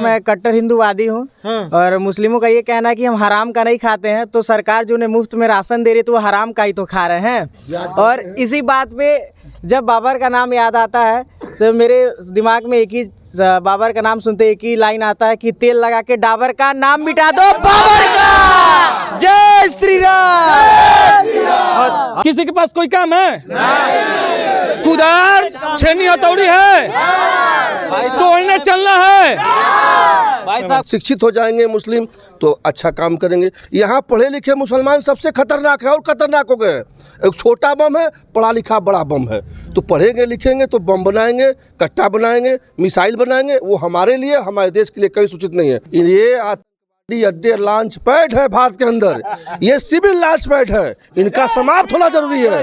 मैं कट्टर हिंदूवादी हूँ। और मुस्लिमों का ये कहना है कि हम हराम का नहीं खाते हैं, तो सरकार जो उन्हें मुफ्त में राशन दे रही है तो वो हराम का ही तो खा रहे हैं। और इसी बात पे जब बाबर का नाम याद आता है तो मेरे दिमाग में एक ही बाबर का नाम सुनते एक ही लाइन आता है कि तेल लगा के डाबर का नाम मिटा दो बाबर का। जय श्री राम। किसी के पास कोई काम है? कुदार छेनी हथौड़ी है, तोड़ने चलना है। भाई साहब शिक्षित हो जाएंगे मुस्लिम तो अच्छा काम करेंगे। यहाँ पढ़े लिखे मुसलमान सबसे खतरनाक है और खतरनाक हो गए। एक छोटा बम है, पढ़ा लिखा बड़ा बम है। तो पढ़ेंगे लिखेंगे तो बम बनाएंगे, कट्टा बनाएंगे, मिसाइल बनाएंगे। वो हमारे लिए, हमारे देश के लिए कहीं सूचित नहीं है। ये आतंकवादी अड्डे लॉन्च पैड है भारत के अंदर, ये सिविल लॉन्च पैड है, इनका समाप्त होना जरूरी है।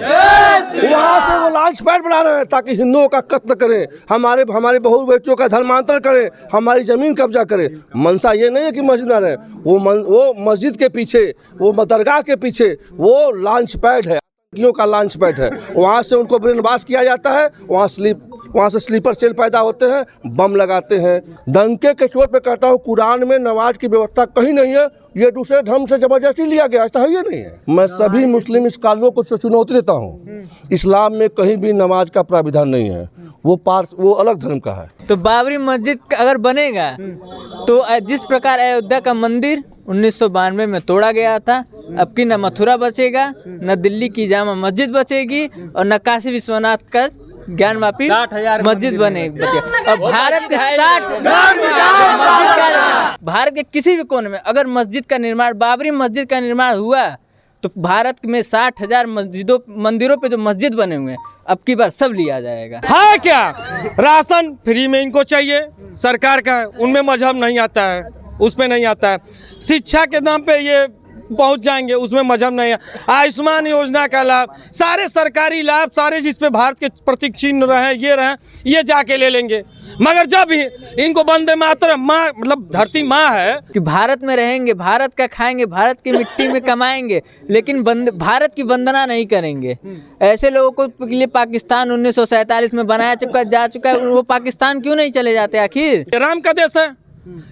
वहाँ से वो लॉन्च पैड बना रहे हैं ताकि हिंदुओं का कत्ल करें, हमारे बहू बेटियों का धर्मांतर करें, हमारी जमीन कब्जा करें। मनसा ये नहीं है कि मस्जिद बना रहे हैं, वो मस्जिद के पीछे, वो दरगाह के पीछे वो लॉन्च पैड है, का लॉन्च पैड है। वहाँ से उनको ब्रेनवाश किया जाता है, वहाँ से स्लीपर सेल पैदा होते हैं, बम लगाते हैं। डंके के चोट पे कहता हूँ, कुरान में नमाज की व्यवस्था कहीं नहीं है। ये दूसरे धर्म से जबरदस्ती लिया गया, ऐसा है ये नहीं है। मैं सभी मुस्लिम स्कॉलरों को चुनौती देता हूँ, इस्लाम में कहीं भी नमाज का प्राविधान नहीं है, वो अलग धर्म का है। तो बाबरी मस्जिद अगर बनेगा तो जिस प्रकार अयोध्या का मंदिर 1992 में तोड़ा गया था, अब की न मथुरा बचेगा, न दिल्ली की जामा मस्जिद बचेगी, और न काशी विश्वनाथ का ज्ञानवापी मस्जिद बनेगी। और भारत के किसी भी कोने में अगर मस्जिद का निर्माण, बाबरी मस्जिद का निर्माण हुआ तो भारत में 60,000 मंदिरों पे जो मस्जिद बने हुए हैं अब की बार सब लिया जाएगा। है क्या? राशन फ्री में इनको चाहिए सरकार का, उनमें मजहब नहीं आता है, उस पे नहीं आता है। शिक्षा के नाम पे ये पहुंच जाएंगे, उसमें मजहब नहीं है। आयुष्मान योजना का लाभ, सारे सरकारी लाभ, सारे जिस पे भारत के प्रतीक चिन्ह रहे, ये जाके ले लेंगे। मगर जब ही इनको वंदे मातरम, माँ मतलब धरती माँ है कि भारत में रहेंगे, भारत का खाएंगे, भारत की मिट्टी में कमाएंगे, लेकिन भारत की वंदना नहीं करेंगे। ऐसे लोगों को लिए पाकिस्तान 1947 में बनाया जा चुका है, वो पाकिस्तान क्यों नहीं चले जाते आखिर? ये राम का देश है,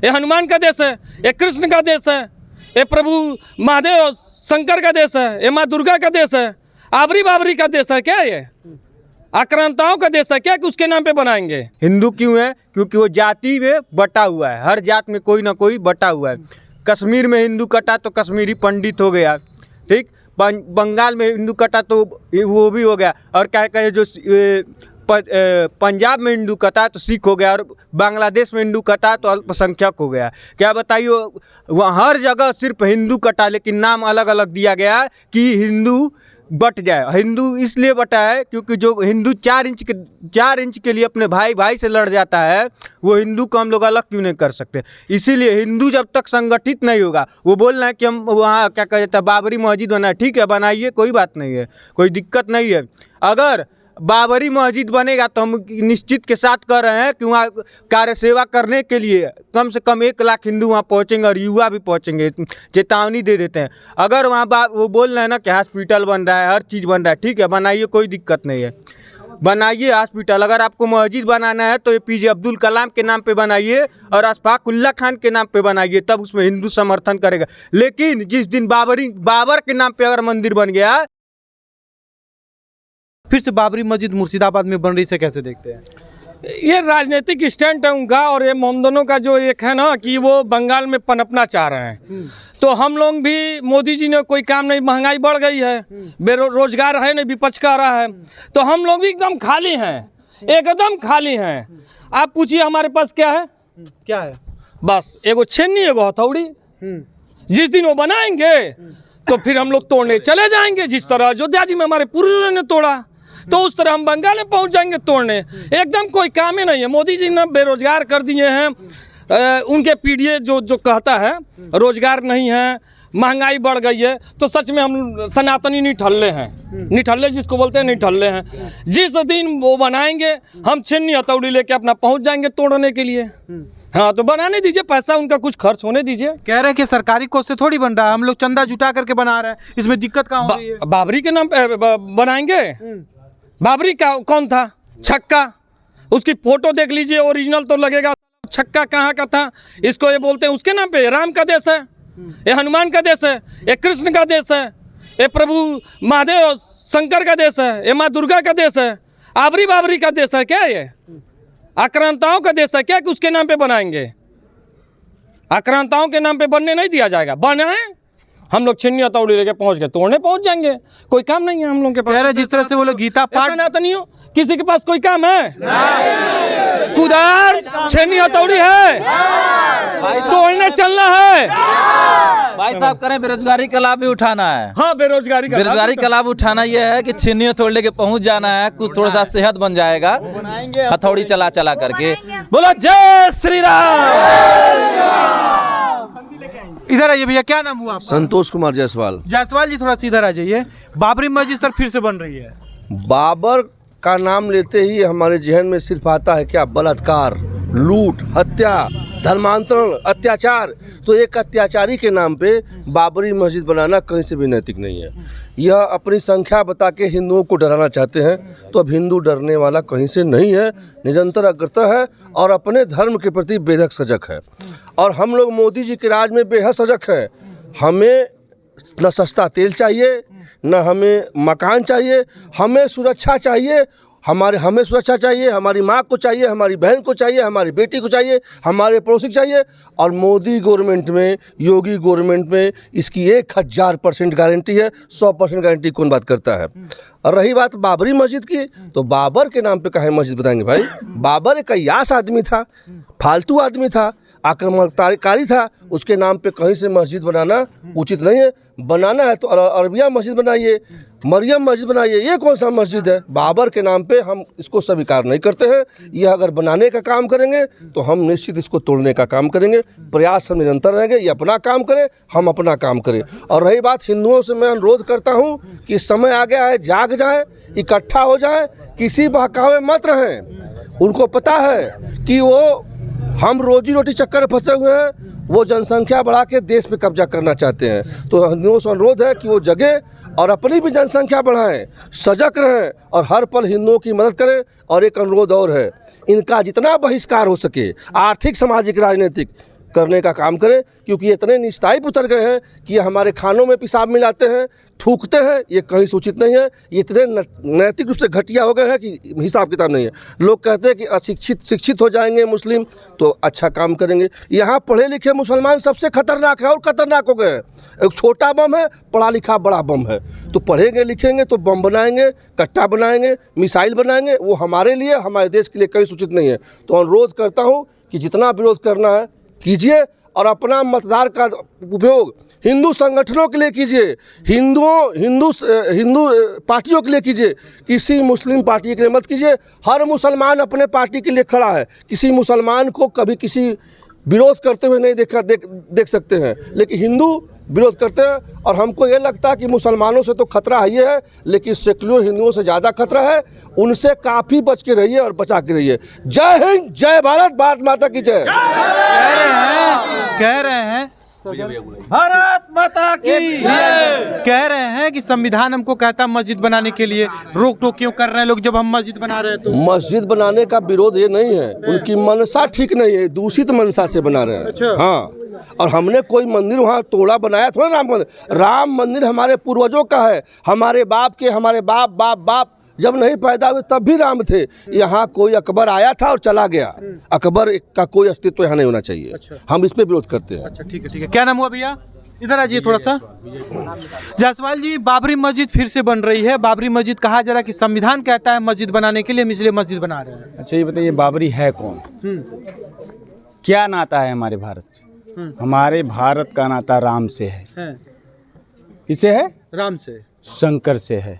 ये हनुमान का देश है, ये कृष्ण का देश है, ये प्रभु महादेव शंकर का देश है, ये माँ दुर्गा का देश है, आबरी बाबरी का देश है क्या? ये आक्रांताओं का देश है क्या कि उसके नाम पे बनाएंगे? हिंदू क्यों है? क्योंकि वो जाति में बटा हुआ है, हर जात में कोई ना कोई बटा हुआ है। कश्मीर में हिंदू कटा तो कश्मीरी पंडित हो गया, ठीक। बंगाल में हिंदू कटा तो वो भी हो गया, और क्या कहे जो पंजाब में हिंदू कटा तो सिख हो गया, और बांग्लादेश में हिंदू कटा तो अल्पसंख्यक हो गया। क्या बताइए, वहाँ हर जगह सिर्फ हिंदू कटा, लेकिन नाम अलग अलग दिया गया कि हिंदू बट जाए। हिंदू इसलिए बटा है क्योंकि जो हिंदू 4 इंच के लिए अपने भाई से लड़ जाता है, वो हिंदू को हम लोग अलग क्यों नहीं कर सकते? इसीलिए हिंदू जब तक संगठित नहीं होगा, वो बोल रहे हैं कि हम वहाँ क्या कहते हैं बाबरी मस्जिद बना है, ठीक है बनाइए, कोई बात नहीं है, कोई दिक्कत नहीं है। अगर बाबरी मस्जिद बनेगा तो हम निश्चित के साथ कर रहे हैं कि वहाँ कार्य सेवा करने के लिए कम से कम 1 लाख हिंदू वहाँ पहुँचेंगे, और युवा भी पहुँचेंगे, चेतावनी दे देते हैं। अगर वहाँ वो बोल रहे हैं ना कि हॉस्पिटल बन रहा है, हर चीज़ बन रहा है, ठीक है बनाइए, कोई दिक्कत नहीं है, बनाइए हॉस्पिटल। अगर आपको मस्जिद बनाना है तो APJ अब्दुल कलाम के नाम पे बनाइए और अशफाक उल्ला खान के नाम पे बनाइए, तब उसमें हिंदू समर्थन करेगा। लेकिन जिस दिन बाबर के नाम पे अगर मंदिर बन गया, फिर से बाबरी मस्जिद मुर्शिदाबाद में बन रही से कैसे देखते हैं? ये राजनीतिक स्टंट है उनका, और ये मोमदनों का जो एक है ना कि वो बंगाल में पनपना चाह रहे हैं। तो हम लोग भी, मोदी जी ने कोई काम नहीं, महंगाई बढ़ गई है, बेरोजगार है नहीं, विपक्ष कह रहा है, तो हम लोग भी एकदम खाली हैं, एकदम खाली हैं। आप पूछिए हमारे पास क्या है? क्या है? बस एगो छेनी, एगो हथौड़ी। जिस दिन वो बनाएंगे तो फिर हम लोग तोड़ने चले जाएंगे, जिस तरह अयोध्या जी में हमारे पूर्वजों ने तोड़ा, तो उस तरह हम बंगाल में पहुंच जाएंगे तोड़ने। एकदम कोई काम ही नहीं है। मोदी जी ने बेरोजगार कर दिए हैं, उनके पीढ़ी जो कहता है रोजगार नहीं है, महंगाई बढ़ गई है, तो सच में हम सनातनी निठल्ले हैं, निठल्ले जिसको बोलते हैं निठल्ले हैं। जिस दिन वो बनाएंगे हम छन्नी हथौड़ी लेके अपना पहुंच जाएंगे तोड़ने के लिए। हाँ तो बनाने दीजिए, पैसा उनका कुछ खर्च होने दीजिए। कह रहे हैं कि सरकारी कोष से थोड़ी बन रहा है, हम लोग चंदा जुटा करके बना रहे हैं, इसमें दिक्कत कहाँ हो रही है? बाबरी के नाम पे बनाएंगे। बाबरी का कौन था? छक्का, उसकी फोटो देख लीजिए, ओरिजिनल तो लगेगा छक्का कहाँ का था, इसको ये बोलते हैं उसके नाम पे। राम का देश है, ये हनुमान का देश है, ये कृष्ण का देश है, ये प्रभु महादेव शंकर का देश है, ये माँ दुर्गा का देश है, आबरी बाबरी का देश है क्या? ये आक्रांताओं का देश है क्या कि उसके नाम पे बनाएंगे? आक्रांताओं के नाम पे बनने नहीं दिया जाएगा। बनाए हम लोग छिन्नी हथौड़ी लेके पहुंच गए, तोड़ने पहुंच जाएंगे। कोई काम नहीं है हम लोग के पास। कह रहे जिस तरह से वो लोग गीता पाठ ना तो नहीं हो, किसी के पास कोई काम है? कुदार छेनी हथौड़ी है, तोड़ने चलना है। भाई साहब करें बेरोजगारी का लाभ भी उठाना है। हाँ, बेरोजगारी का लाभ उठाना यह है कि छीनी हथौड़ी लेके पहुंच जाना है, कुछ थोड़ा सा सेहत बन जाएगा हथौड़ी चला चला करके। बोलो जय श्री राम। इधर आइए भैया, क्या नाम हुआ आपका? संतोष कुमार जायसवाल। जायसवाल जी थोड़ा सा इधर आ जाइए। बाबरी मस्जिद सर फिर से बन रही है। बाबर का नाम लेते ही हमारे जहन में सिर्फ आता है क्या? बलात्कार, लूट, हत्या, धर्मांतरण, अत्याचार। तो एक अत्याचारी के नाम पे बाबरी मस्जिद बनाना कहीं से भी नैतिक नहीं है। यह अपनी संख्या बता के हिंदुओं को डराना चाहते हैं, तो अब हिंदू डरने वाला कहीं से नहीं है, निरंतर अग्रसर है और अपने धर्म के प्रति बेधक सजग है। और हम लोग मोदी जी के राज में बेहद सजग है। हमें न सस्ता तेल चाहिए, न हमें मकान चाहिए, हमें सुरक्षा चाहिए। हमें सुरक्षा चाहिए, हमारी माँ को चाहिए, हमारी बहन को चाहिए, हमारी बेटी को चाहिए, हमारे पड़ोसी को चाहिए। और मोदी गवर्नमेंट में, योगी गवर्नमेंट में इसकी 1000% गारंटी है। 100% गारंटी कौन बात करता है? और रही बात बाबरी मस्जिद की, तो बाबर के नाम पे काहे मस्जिद बताएंगे भाई? बाबर एक अय्याश आदमी था, फालतू आदमी था, आक्रमणकारी था। उसके नाम पे कहीं से मस्जिद बनाना उचित नहीं है। बनाना है तो अरबिया मस्जिद बनाइए, मरियम मस्जिद बनाइए। ये कौन सा मस्जिद है? बाबर के नाम पे हम इसको स्वीकार नहीं करते हैं। यह अगर बनाने का काम करेंगे तो हम निश्चित इसको तोड़ने का काम करेंगे। प्रयास हम निरंतर रहेंगे। ये अपना काम करे, हम अपना काम करें। और रही बात हिंदुओं से, मैं अनुरोध करता हूँ कि समय आ गया है, जाग जाएं, इकट्ठा हो जाएं, किसी बहकावे मत रहें। उनको पता है कि वो हम रोजी रोटी चक्कर में फंसे हुए हैं, वो जनसंख्या बढ़ा के देश पे कब्जा करना चाहते हैं। तो हिंदुओं से अनुरोध है कि वो जगे और अपनी भी जनसंख्या बढ़ाएं, सजग रहें और हर पल हिंदुओं की मदद करें। और एक अनुरोध और है, इनका जितना बहिष्कार हो सके, आर्थिक, सामाजिक, राजनीतिक करने का काम करें, क्योंकि इतने निस्ताइप उतर गए हैं कि ये हमारे खानों में पेशाब मिलाते हैं, थूकते हैं। ये कहीं सूचित नहीं है। ये इतने नैतिक रूप से घटिया हो गए हैं कि हिसाब किताब नहीं है। लोग कहते हैं कि शिक्षित हो जाएंगे मुस्लिम तो अच्छा काम करेंगे। यहाँ पढ़े लिखे मुसलमान सबसे खतरनाक है और खतरनाक हो गए हैं। एक छोटा बम है, पढ़ा लिखा बड़ा बम है। तो पढ़ेंगे लिखेंगे तो बम बनाएंगे, कट्टा बनाएंगे, मिसाइल बनाएंगे। वो हमारे लिए, हमारे देश के लिए कहीं सूचित नहीं है। तो अनुरोध करता हूँ कि जितना विरोध करना है कीजिए और अपना मतदार का उपयोग हिंदू संगठनों के लिए कीजिए, हिंदू पार्टियों के लिए कीजिए, किसी मुस्लिम पार्टी के लिए मत कीजिए। हर मुसलमान अपने पार्टी के लिए खड़ा है। किसी मुसलमान को कभी किसी विरोध करते हुए नहीं देख सकते हैं, लेकिन हिंदू विरोध करते हैं। और हमको ये लगता है कि मुसलमानों से तो खतरा ही है, लेकिन सेकुलर हिंदुओं से ज़्यादा खतरा है। उनसे काफ़ी बच के रहिए और बचा के रहिए। जय हिंद, जय भारत, भारत माता की जय। कह रहे हैं भारत माता की कह रहे हैं कि संविधान हमको कहता मस्जिद बनाने के लिए, रोक टोक क्यों कर रहे हैं लोग जब हम मस्जिद बना रहे हैं? तो मस्जिद बनाने का विरोध ये नहीं है, उनकी मनसा ठीक नहीं है, दूषित मनसा से बना रहे हैं। अच्छा। हाँ, और हमने कोई मंदिर वहाँ तोड़ा बनाया थोड़ा। राम मंदिर हमारे पूर्वजों का है, हमारे बाप के, हमारे बाप जब नहीं पैदा हुए तब भी राम थे। यहाँ कोई अकबर आया था और चला गया। अकबर का कोई अस्तित्व यहाँ नहीं होना चाहिए। अच्छा। हम इस पे विरोध करते हैं। अच्छा, ठीक है। क्या नाम हुआ भैया? इधर आ जाइए थोड़ा सा। जायसवाल जी, बाबरी मस्जिद फिर से बन रही है। बाबरी मस्जिद कहा जा रहा है कि संविधान कहता है मस्जिद बनाने के लिए, हम इसलिए मस्जिद बना रहे हैं। अच्छा, ये बताइए बाबरी है कौन? क्या नाता है हमारे भारत से? हमारे भारत का नाता राम से है। किससे है? राम से, शंकर से है।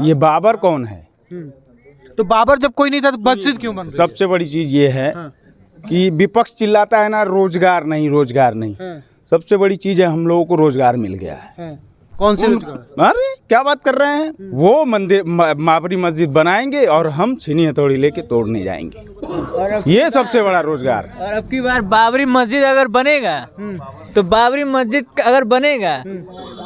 ये बाबर कौन है? तो बाबर जब कोई नहीं था तो मस्जिद क्यों बन रही है? सबसे बड़ी चीज ये है कि विपक्ष चिल्लाता है ना, रोजगार नहीं। सबसे बड़ी चीज है, हम लोगों को रोजगार मिल गया है। कौन से? अरे क्या बात कर रहे हैं? वो मंदिर बाबरी मस्जिद बनाएंगे और हम छीनी हथौड़ी लेके तोड़ने जाएंगे। ये सबसे बड़ा रोजगार। और अब की बार बाबरी मस्जिद अगर बनेगा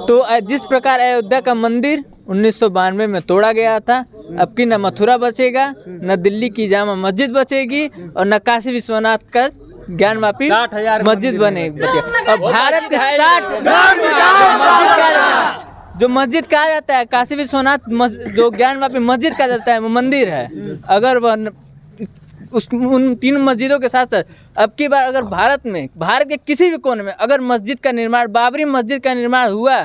तो जिस प्रकार अयोध्या का मंदिर 1992 में तोड़ा गया था। अब की न मथुरा बचेगा, न दिल्ली की जामा मस्जिद बचेगी और न काशी विश्वनाथ का ज्ञानवापी मस्जिद बचेगा। और भारत के 60 जो मस्जिद कहा जाता है, काशी विश्वनाथ जो ज्ञानवापी मस्जिद कहा जाता है, वो मंदिर है। अगर वह उन तीन मस्जिदों के साथ साथ अब की बार अगर भारत के किसी भी कोने में अगर मस्जिद का निर्माण, बाबरी मस्जिद का निर्माण हुआ,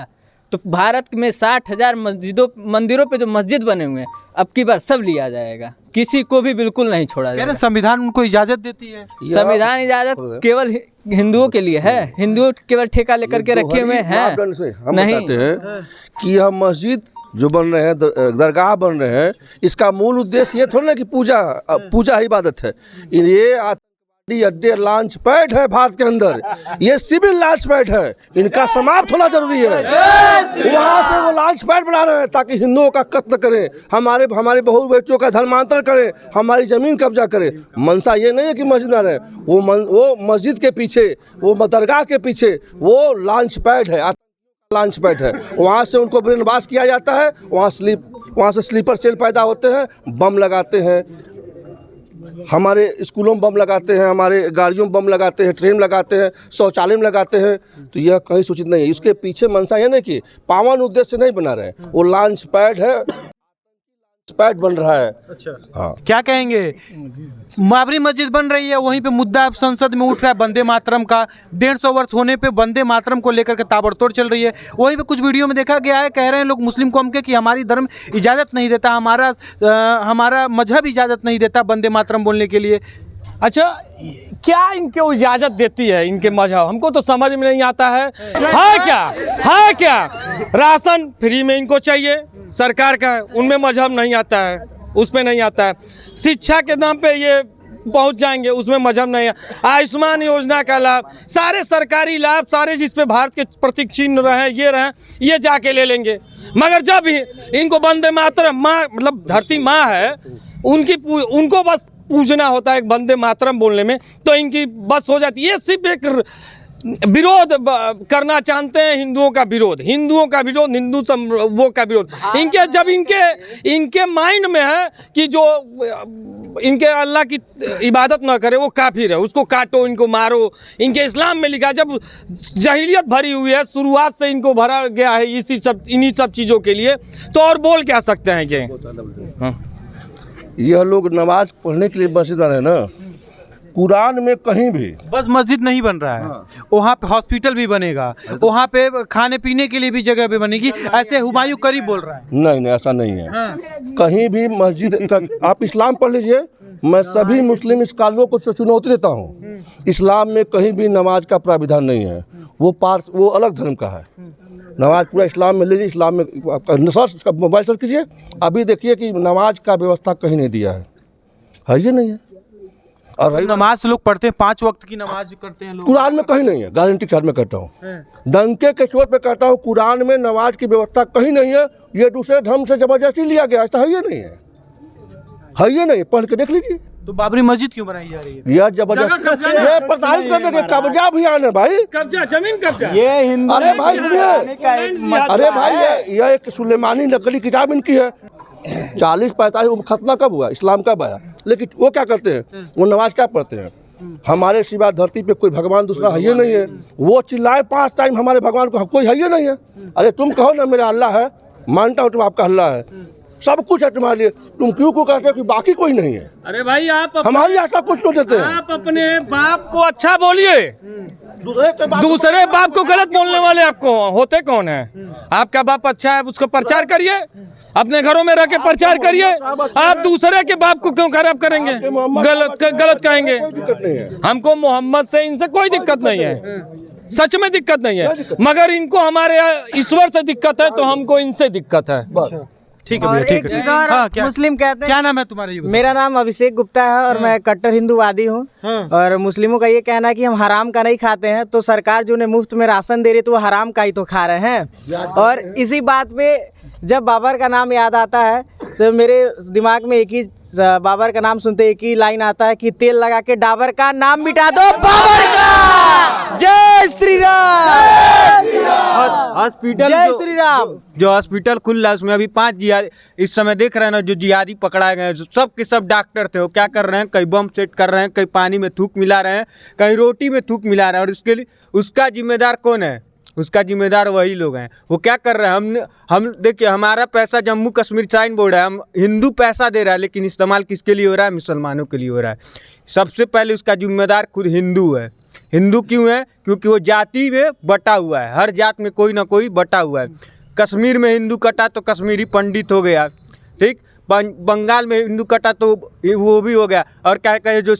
तो भारत में 60,000 मंदिरों पे जो मस्जिद बने हुए हैं, अब की बार सब लिया जाएगा, किसी को भी बिल्कुल नहीं छोड़ा जाएगा। संविधान उनको इजाजत देती है। संविधान इजाजत केवल हिंदुओं के लिए है, हिंदुओं केवल ठेका लेकर के रखे हुए हैं। हम बताते हैं कि यह मस्जिद जो बन रहे हैं, दरगाह बन रहे हैं, इसका मूल उद्देश्य ये थोड़ा ना कि पूजा इबादत है। ये आतंकवादी अड्डे लॉन्च पैड है भारत के अंदर, ये सिविल लॉन्च पैड है, इनका समाप्त होना जरूरी है। वहाँ से वो लॉन्च पैड बना रहे हैं ताकि हिंदुओं का कत्ल करें, हमारे बहु बेटियों का धर्मांतरण करें, हमारी जमीन कब्जा करें। मनसा ये नहीं है कि मस्जिद बना रहे हैं, वो मस्जिद के पीछे, वो दरगाह के पीछे वो लॉन्च पैड है, लॉन्च पैड है। वहाँ से उनको ब्रेन वॉश किया जाता है, वहाँ से स्लीपर सेल पैदा होते हैं, बम लगाते हैं, हमारे स्कूलों में बम लगाते हैं, हमारे गाड़ियों में बम लगाते हैं, ट्रेन लगाते हैं, शौचालय में लगाते हैं। तो यह कहीं सूचित नहीं है। इसके पीछे मनसा ये नहीं कि पावन उद्देश्य नहीं बना रहे, वो लॉन्च पैड है, पैड बन रहा है। अच्छा, हाँ, क्या कहेंगे? बाबरी मस्जिद बन रही है, वहीं पे मुद्दा अब संसद में उठ रहा है वंदे मातरम का। 150 वर्ष होने पे वंदे मातरम को लेकर के ताबड़तोड़ चल रही है। वहीं पे कुछ वीडियो में देखा गया है, कह रहे हैं लोग मुस्लिम कौम के कि हमारी धर्म इजाज़त नहीं देता, हमारा मजहब इजाज़त नहीं देता वंदे मातरम बोलने के लिए। अच्छा, क्या इनको इजाज़त देती है इनके मजहब? हमको तो समझ में नहीं आता है क्या राशन फ्री में इनको चाहिए सरकार का, उनमें मजहब नहीं आता है, उस पे नहीं आता है। शिक्षा के नाम पे ये पहुंच जाएंगे, उसमें मजहब नहीं है। आयुष्मान योजना का लाभ, सारे सरकारी लाभ, सारे जिस पे भारत के प्रतीक चिन्ह रहे, ये जाके ले लेंगे। मगर जब इनको वंदे मातरम, माँ मतलब धरती माँ है, उनको बस पूजना होता है वंदे मातरम बोलने में, तो इनकी बस हो जाती है। ये सिर्फ एक विरोध करना चाहते हैं, हिंदुओं का विरोध, हिंदू वो का विरोध। इनके माइंड में है कि जो इनके अल्लाह की इबादत ना करे वो काफिर है, उसको काटो, इनको मारो। इनके इस्लाम में लिखा है, जब जहीलियत भरी हुई है, शुरुआत से इनको भरा गया है इन्हीं सब चीज़ों के लिए, तो और बोल क्या सकते हैं कि यह लोग नमाज पढ़ने के लिए मस्जिद बना रहे हैं ना। कुरान में कहीं भी बस मस्जिद नहीं बन रहा है, वहाँ पे हॉस्पिटल भी बनेगा, वहाँ पे खाने पीने के लिए भी जगह भी बनेगी, ऐसे हुमायूं करीब बोल रहा है। नहीं, ऐसा नहीं है। कहीं भी मस्जिद आप इस्लाम पढ़ लीजिए, मैं सभी मुस्लिम स्कॉलरों को चुनौती देता हूँ, इस्लाम में कहीं भी नमाज का प्राविधान नहीं है। वो अलग धर्म का है। नमाज पूरा इस्लाम में लीजिए, इस्लाम में मोबाइल सर्च कीजिए, अभी देखिए कि नमाज का व्यवस्था कहीं नहीं दिया है ये नहीं है। और नमाज लोग पढ़ते हैं, 5 वक्त की नमाज करते हैं लोग, कुरान में कहीं नहीं है। गारंटी के साथ में कहता हूँ, डंके के चोट पे कहता हूँ, कुरान में नमाज की व्यवस्था कहीं नहीं है। ये दूसरे धर्म से जबरदस्ती लिया गया, ऐसा है ये नहीं है, पढ़ के देख लीजिए। तो बाबरी मस्जिद क्यों बनाई जा रही है? यह जबरदस्त, ये प्रताड़ित करने के कब्जा अभियान है भाई, जमीन कब्जा। ये हिंदू, अरे भाई सुनिए, अरे भाई यह एक सुलेमानी नकली किताब इनकी है। 40-45 खतना कब हुआ, इस्लाम कब आया? लेकिन वो क्या करते हैं, वो नमाज क्या पढ़ते हैं? हमारे सिवा धरती पे कोई भगवान दूसरा है ये नहीं है। वो चिल्लाए 5 टाइम हमारे भगवान को, कोई है ये नहीं है। अरे तुम कहो ना मेरा अल्लाह है, मानता हूँ तुम आपका अल्लाह है, सब कुछ है तुम्हारे लिए, तुम क्यों कहते हो कि बाकी कोई नहीं है? अरे भाई, आप हमारी आशा कुछ तो देते हैं। आप अपने बाप को अच्छा बोलिए, दूसरे बाप को गलत बोलने वाले आपको होते कौन है? आपका बाप अच्छा है, उसको प्रचार करिए, अपने घरों में रह के प्रचार करिए। आप दूसरे के बाप को क्यों खराब करेंगे, गलत कहेंगे? हमको मोहम्मद से, इनसे कोई दिक्कत नहीं है, सच में दिक्कत नहीं है, मगर इनको हमारे ईश्वर से दिक्कत है, तो हमको इनसे दिक्कत है। ठीक है, और ठीक एक है। चीज और, हाँ, मुस्लिम कहते हैं, क्या नाम है तुम्हारा? ये मेरा नाम अभिषेक गुप्ता है और मैं कट्टर हिंदूवादी हूँ। और मुस्लिमों का ये कहना है कि हम हराम का नहीं खाते हैं, तो सरकार जो उन्हें मुफ्त में राशन दे रही है तो वो हराम का ही तो खा रहे हैं। और इसी बात पे जब बाबर का नाम याद आता है तो मेरे दिमाग में एक ही, बाबर का नाम सुनते एक ही लाइन आता है कि तेल लगा के डाबर का नाम मिटा दो बाबर का। जय श्री राम। हॉस्पिटल जय श्री राम। जो हॉस्पिटल खुल रहा है उसमें अभी 5 जिहादी इस समय देख रहे हैं ना, जो जिहादी पकड़ाए गए हैं, सब के सब डॉक्टर थे। वो क्या कर रहे हैं, कहीं बम सेट कर रहे हैं, कहीं पानी में थूक मिला रहे हैं, कहीं रोटी में थूक मिला रहे हैं। और उसके लिए उसका जिम्मेदार कौन है? उसका जिम्मेदार वही लोग हैं। वो क्या कर रहे हैं, हम देखिए, हमारा पैसा जम्मू कश्मीर साइन बोर्ड है, हम हिंदू पैसा दे रहा है, लेकिन इस्तेमाल किसके लिए हो रहा है? मुसलमानों के लिए हो रहा है। सबसे पहले उसका जिम्मेदार खुद हिंदू है। हिंदू क्यों है? क्योंकि वो जाति में बटा हुआ है, हर जात में कोई ना कोई बटा हुआ है। कश्मीर में हिंदू कटा तो कश्मीरी पंडित हो गया, ठीक। बंगाल में हिंदू कटा तो वो भी हो गया। और क्या कहे, जो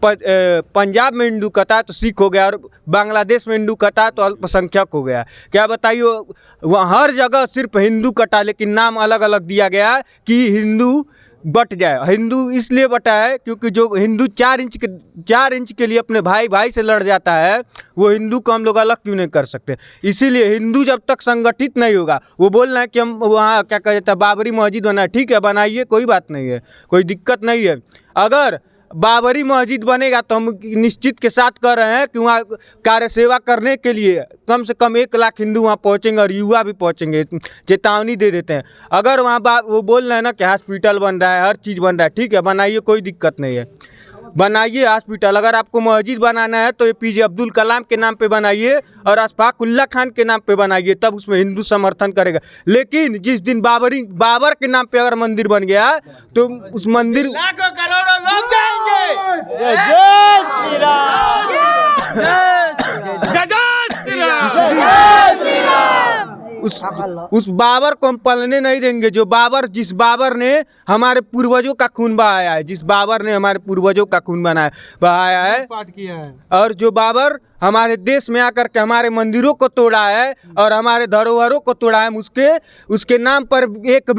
पंजाब में हिंदू कटा तो सिख हो गया, और बांग्लादेश में हिंदू कटा तो अल्पसंख्यक हो गया। क्या बताइए, वहाँ हर जगह सिर्फ हिंदू कटा, लेकिन नाम अलग अलग दिया गया कि हिंदू बट जाए। हिंदू इसलिए बटा है क्योंकि जो हिंदू 4 इंच के लिए अपने भाई से लड़ जाता है, वो हिंदू को हम लोग अलग क्यों नहीं कर सकते? इसीलिए हिंदू जब तक संगठित नहीं होगा, वो बोल रहे हैं कि हम वहाँ क्या कहते हैं बाबरी मस्जिद बनाए, ठीक है बनाइए, कोई बात नहीं है, कोई दिक्कत नहीं है। अगर बाबरी मस्जिद बनेगा तो हम निश्चित के साथ कर रहे हैं कि वहाँ कार्य सेवा करने के लिए कम से कम 1 लाख हिंदू वहाँ पहुँचेंगे और युवा भी पहुँचेंगे, चेतावनी दे देते हैं। अगर वहाँ वो बोल रहे हैं ना कि हॉस्पिटल बन रहा है, हर चीज़ बन रहा है, ठीक है बनाइए, कोई दिक्कत नहीं है, बनाइए हॉस्पिटल। अगर आपको मस्जिद बनाना है तो APJ अब्दुल कलाम के नाम पे बनाइए और अशफाक उल्ला खान के नाम पे बनाइए, तब उसमें हिंदू समर्थन करेगा। लेकिन जिस दिन बाबर के नाम पे अगर मंदिर बन गया तो उस मंदिर लाखों करोड़ों लोग जाएंगे। जय श्री राम। उस बाबर को हम पलने नहीं देंगे। जिस बाबर ने हमारे पूर्वजों का खून बहाया है, जिस बाबर ने हमारे पूर्वजों का खून बहाया है, पाठ किया है, और जो बाबर हमारे देश में आकर के हमारे मंदिरों को तोड़ा है और हमारे धरोहरों को तोड़ा है, उसके नाम पर एक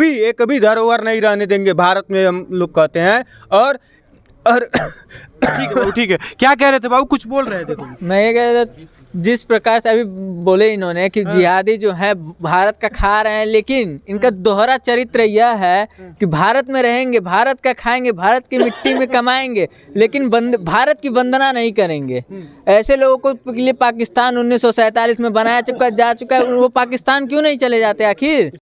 भी धरोहर नहीं रहने देंगे भारत में, हम लोग कहते हैं। और ठीक है। क्या कह रहे थे बाबू, कुछ बोल रहे थे तुम? मैं ये कह रहा था, जिस प्रकार से अभी बोले इन्होंने कि जिहादी जो है भारत का खा रहे हैं, लेकिन इनका दोहरा चरित्र यह है कि भारत में रहेंगे, भारत का खाएंगे, भारत की मिट्टी में कमाएंगे, लेकिन भारत की वंदना नहीं करेंगे। ऐसे लोगों को लिए पाकिस्तान 1947 में बनाया जा चुका है, वो पाकिस्तान क्यों नहीं चले जाते आखिर?